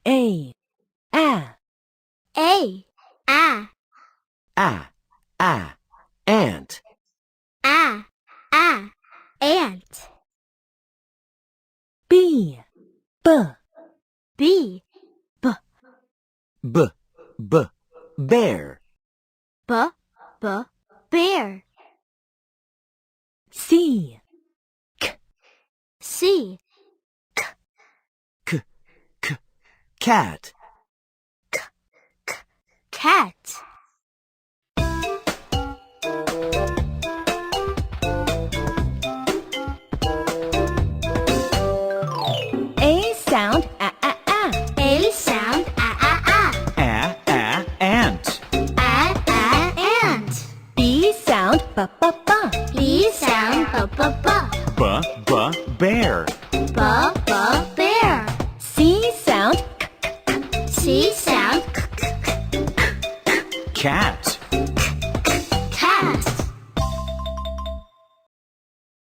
A. A. A. Ant. Ant. B. B. Bear. Bear. C. C. Cat. Cat. A sound A. A sound Ant. ant. B sound B. B sound Bear. bear. C sound C sound Cat.